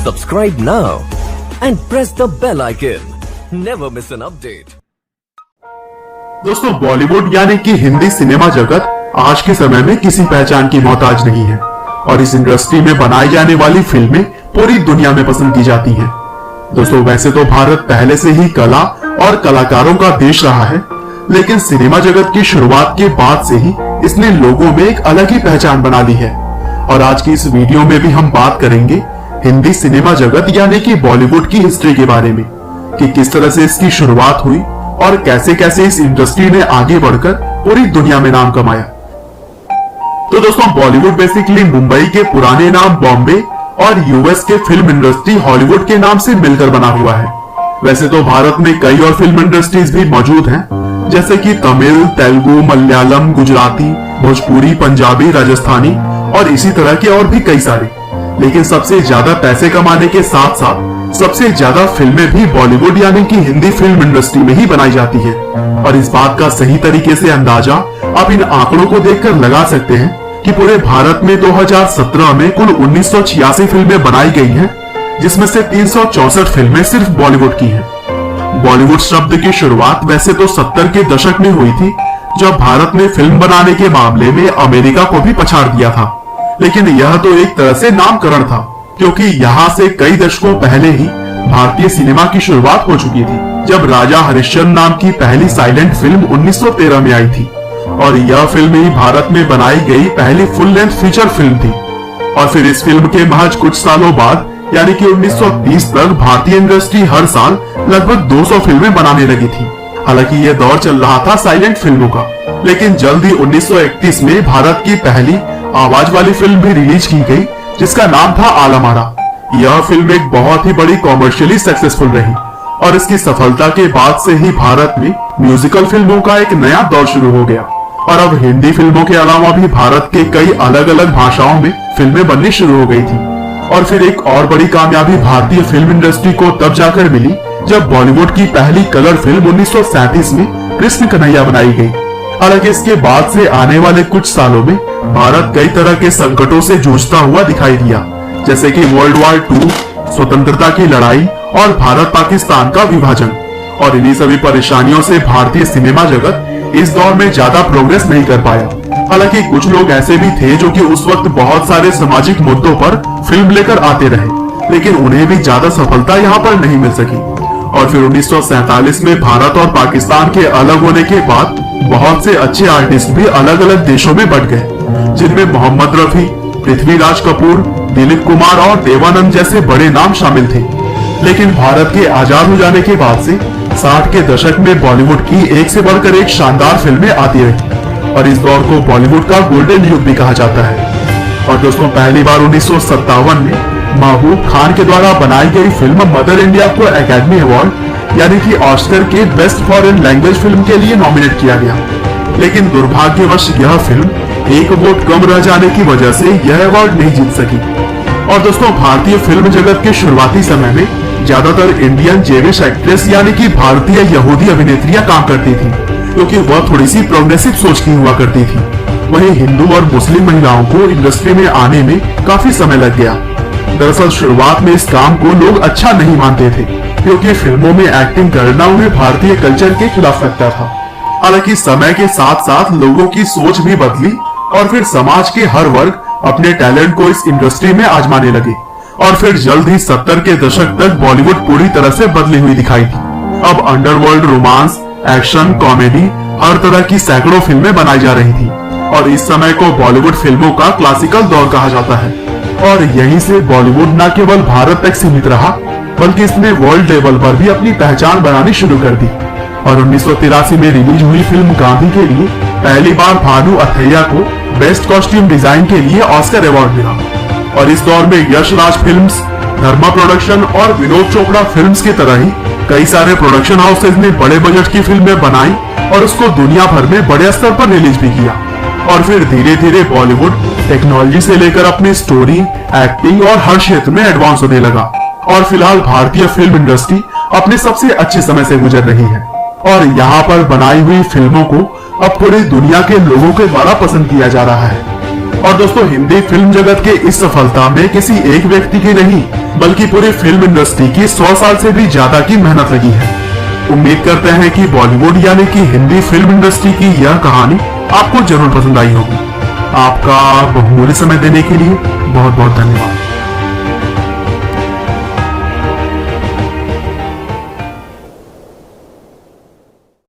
Subscribe now and press the bell icon. Never miss an update. दोस्तों, बॉलीवुड यानी कि Hindi cinema जगत आज के समय में किसी पहचान की मोहताज नहीं है और इस इंडस्ट्री में बनाई जाने वाली फिल्में पूरी दुनिया में पसंद की जाती हैं। दोस्तों, वैसे तो भारत पहले से ही कला और कलाकारों का देश रहा है, लेकिन सिनेमा जगत की शुरुआत के बाद से ही इसने लोगों में एक अलग ही पहचान बना ली है। और आज की इस वीडियो में भी हम बात करेंगे हिंदी सिनेमा जगत यानी कि बॉलीवुड की हिस्ट्री के बारे में कि किस तरह से इसकी शुरुआत हुई और कैसे कैसे इस इंडस्ट्री ने आगे बढ़कर पूरी दुनिया में नाम कमाया। तो दोस्तों, बॉलीवुड बेसिकली मुंबई के पुराने नाम बॉम्बे और यूएस के फिल्म इंडस्ट्री हॉलीवुड के नाम से मिलकर बना हुआ है। वैसे तो भारत में कई और फिल्म इंडस्ट्रीज भी मौजूद हैं, जैसे कि तमिल, तेलुगु, मलयालम, गुजराती, भोजपुरी, पंजाबी, राजस्थानी और इसी तरह के और भी कई सारे। लेकिन सबसे ज्यादा पैसे कमाने के साथ साथ सबसे ज्यादा फिल्में भी बॉलीवुड यानी कि हिंदी फिल्म इंडस्ट्री में ही बनाई जाती है। और इस बात का सही तरीके से अंदाजा आप इन आंकड़ों को देखकर लगा सकते हैं कि पूरे भारत में 2017 में कुल 1986 फिल्में बनाई गई हैं, जिसमें से 364 फिल्में सिर्फ बॉलीवुड की हैं। बॉलीवुड शब्द की शुरुआत वैसे तो 70 के दशक में हुई थी, जब भारत ने फिल्म बनाने के मामले में अमेरिका को भी पछाड़ दिया था। लेकिन यह तो एक तरह से नामकरण था, क्योंकि यहाँ से कई दशकों पहले ही भारतीय सिनेमा की शुरुआत हो चुकी थी, जब राजा हरिश्चंद्र नाम की पहली साइलेंट फिल्म 1913 में आई थी। और यह फिल्म ही भारत में बनाई गई पहली फुल लेंथ फीचर फिल्म थी। और फिर इस फिल्म के महज कुछ सालों बाद यानी कि 1930 तक भारतीय इंडस्ट्री हर साल लगभग 200 फिल्में बनाने लगी थी। हालांकि यह दौर चल रहा था साइलेंट फिल्मों का, लेकिन जल्द ही 1931 में भारत की पहली आवाज वाली फिल्म भी रिलीज की गई, जिसका नाम था आलमारा। यह फिल्म एक बहुत ही बड़ी कॉमर्शियली सक्सेसफुल रही और इसकी सफलता के बाद से ही भारत में म्यूजिकल फिल्मों का एक नया दौर शुरू हो गया। और अब हिंदी फिल्मों के अलावा भी भारत के कई अलग अलग भाषाओं में फिल्में बननी शुरू हो गई थी। और फिर एक और बड़ी कामयाबी भारतीय फिल्म इंडस्ट्री को तब जाकर मिली, जब बॉलीवुड की पहली कलर फिल्म 1937 में कृष्ण कन्हैया बनाई गई। हालांकि इसके बाद से आने वाले कुछ सालों में भारत कई तरह के संकटों से जूझता हुआ दिखाई दिया, जैसे कि वर्ल्ड वॉर 2, स्वतंत्रता की लड़ाई और भारत पाकिस्तान का विभाजन। और इन्हीं सभी परेशानियों से भारतीय सिनेमा जगत इस दौर में ज्यादा प्रोग्रेस नहीं कर पाया। हालांकि कुछ लोग ऐसे भी थे जो कि उस वक्त बहुत सारे सामाजिक मुद्दों पर फिल्म लेकर आते रहे, लेकिन उन्हें भी ज्यादा सफलता यहाँ पर नहीं मिल सकी। और फिर 1947 में भारत और पाकिस्तान के अलग होने के बाद बहुत से अच्छे आर्टिस्ट भी अलग अलग देशों में बट गए, जिनमें मोहम्मद रफी, पृथ्वीराज कपूर, दिलीप कुमार और देवानंद जैसे बड़े नाम शामिल थे। लेकिन भारत के आजाद हो जाने के बाद से 60 के दशक में बॉलीवुड की एक से बढ़कर एक शानदार फिल्में आती रही और इस दौर को बॉलीवुड का गोल्डन युग भी कहा जाता है। और दोस्तों, पहली बार 1957 में महबूब खान के द्वारा बनाई गई फिल्म मदर इंडिया को एकेडमी अवार्ड यानी कि ऑस्कर के बेस्ट फॉरेन लैंग्वेज फिल्म के लिए नॉमिनेट किया गया। लेकिन दुर्भाग्यवश यह फिल्म एक वोट कम रह जाने की वजह से यह अवार्ड नहीं जीत सकी। और दोस्तों, भारतीय फिल्म जगत के शुरुआती समय में ज्यादातर इंडियन जेविश एक्ट्रेस यानी कि भारतीय यहूदी अभिनेत्रियां काम करती थी, क्योंकि वह थोड़ी सी प्रोग्रेसिव सोच की हुआ करती थी। वहीं हिंदू और मुस्लिम महिलाओं को इंडस्ट्री में आने में काफी समय लग गया। दरअसल शुरुआत में इस काम को लोग अच्छा नहीं मानते थे, क्योंकि फिल्मों में एक्टिंग करना उन्हें भारतीय कल्चर के खिलाफ लगता था। हालांकि समय के साथ साथ लोगों की सोच भी बदली और फिर समाज के हर वर्ग अपने टैलेंट को इस इंडस्ट्री में आजमाने लगे। और फिर जल्द ही 70 के दशक तक बॉलीवुड पूरी तरह से बदली हुई दिखाई थी। अब अंडरवर्ल्ड, रोमांस, एक्शन, कॉमेडी, हर तरह की सैकड़ों फिल्में बनाई जा रही थी और इस समय को बॉलीवुड फिल्मों का क्लासिकल दौर कहा जाता है। और यहीं से बॉलीवुड न केवल भारत तक सीमित रहा, बल्कि इसने वर्ल्ड लेवल पर भी अपनी पहचान बनानी शुरू कर दी। और 1983 में रिलीज हुई फिल्म गांधी के लिए पहली बार भानु अथैया को बेस्ट कॉस्ट्यूम डिजाइन के लिए ऑस्कर अवार्ड मिला। और इस दौर में यश राज फिल्म्स, धर्मा प्रोडक्शन और विनोद चोपड़ा फिल्म्स की तरह ही कई सारे प्रोडक्शन हाउसेज ने बड़े बजट की फिल्में बनाई और उसको दुनिया भर में बड़े स्तर पर रिलीज भी किया। और फिर धीरे धीरे बॉलीवुड टेक्नोलॉजी से लेकर अपनी स्टोरी, एक्टिंग और हर क्षेत्र में एडवांस होने लगा। और फिलहाल भारतीय फिल्म इंडस्ट्री अपने सबसे अच्छे समय से गुजर रही है और यहाँ पर बनाई हुई फिल्मों को अब पूरी दुनिया के लोगों के द्वारा पसंद किया जा रहा है। और दोस्तों हिंदी फिल्म जगत के इस सफलता में किसी एक व्यक्ति की नहीं बल्कि पूरी फिल्म इंडस्ट्री की 100 साल से भी ज्यादा की मेहनत लगी है। उम्मीद करते हैं कि बॉलीवुड यानी कि हिंदी फिल्म इंडस्ट्री की यह कहानी आपको जरूर पसंद आई होगी। आपका बहुमूल्य समय देने के लिए बहुत बहुत धन्यवाद।